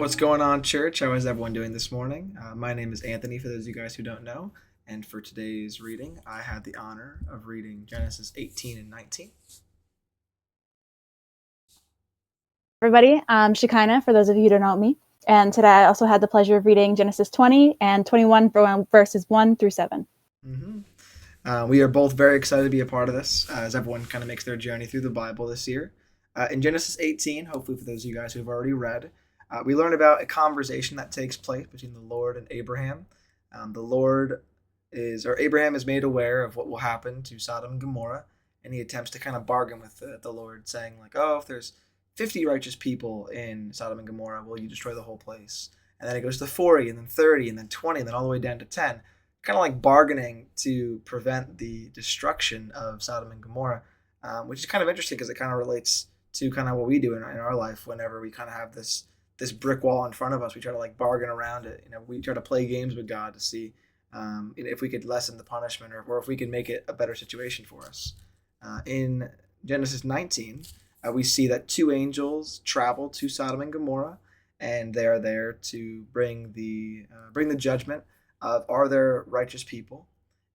What's going on, church? How is everyone doing this morning? My name is Anthony, for those of you guys who don't know. And for today's reading, I had the honor of reading Genesis 18 and 19. Everybody, I'm Shekinah, for those of you who don't know me. And today I also had the pleasure of reading Genesis 20 and 21, verses 1 through 7. We are both very excited to be a part of this as everyone kind of makes their journey through the Bible this year. In Genesis 18, hopefully for those of you guys who have already read, we learn about a conversation that takes place between the Lord and Abraham. Abraham is made aware of what will happen to Sodom and Gomorrah, and he attempts to kind of bargain with the Lord, saying like, oh, if there's 50 righteous people in Sodom and Gomorrah, will you destroy the whole place? And then it goes to 40, and then 30, and then 20, and then all the way down to 10. Kind of like bargaining to prevent the destruction of Sodom and Gomorrah, which is kind of interesting because it kind of relates to kind of what we do in our life whenever we kind of have this brick wall in front of us. We try to like bargain around it. We try to play games with God to see if we could lessen the punishment or if we could make it a better situation for us. In Genesis 19, we see that two angels travel to Sodom and Gomorrah, and they are there to bring the judgment of are there righteous people,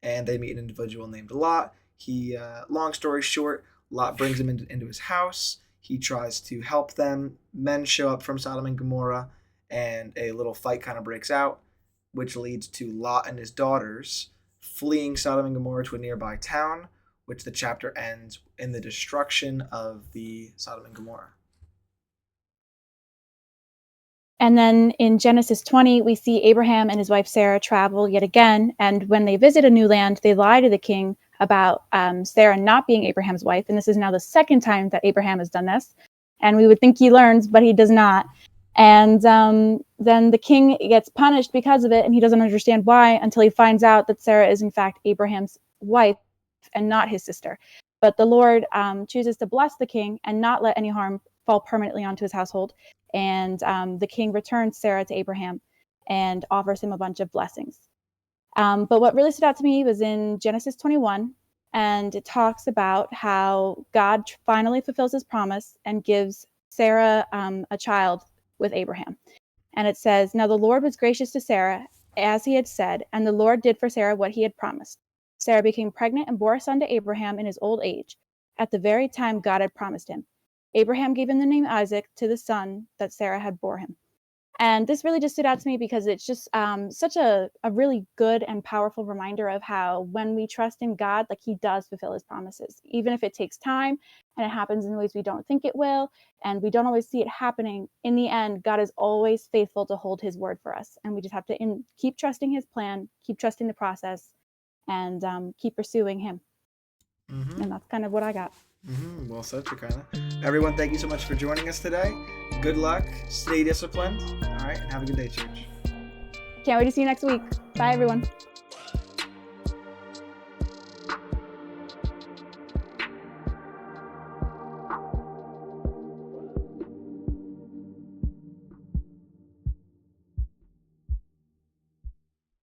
and they meet an individual named Lot. Long story short, Lot brings him into his house. He tries to help them. Men show up from Sodom and Gomorrah, and a little fight kind of breaks out, which leads to Lot and his daughters fleeing Sodom and Gomorrah to a nearby town, which the chapter ends in the destruction of the Sodom and Gomorrah. And then in Genesis 20, we see Abraham and his wife Sarah travel yet again. And when they visit a new land, they lie to the king about Sarah not being Abraham's wife. And this is now the second time that Abraham has done this. And we would think he learns, but he does not. And then the king gets punished because of it, and he doesn't understand why until he finds out that Sarah is in fact Abraham's wife and not his sister. But the Lord chooses to bless the king and not let any harm fall permanently onto his household. And the king returns Sarah to Abraham and offers him a bunch of blessings. But what really stood out to me was in Genesis 21, and it talks about how God finally fulfills his promise and gives Sarah a child with Abraham. And it says, "Now the Lord was gracious to Sarah, as he had said, and the Lord did for Sarah what he had promised. Sarah became pregnant and bore a son to Abraham in his old age, at the very time God had promised him. Abraham gave him the name Isaac to the son that Sarah had bore him." And this really just stood out to me because it's just such a really good and powerful reminder of how when we trust in God, like he does fulfill his promises, even if it takes time and it happens in ways we don't think it will, and we don't always see it happening. In the end, God is always faithful to hold his word for us. And we just have to keep trusting his plan, keep trusting the process, and keep pursuing him. Mm-hmm. And that's kind of what I got. Mm-hmm. Well said, Shekinah. Everyone, thank you so much for joining us today. Good luck. Stay disciplined. All right, and have a good day, church. Can't wait to see you next week. Bye, everyone.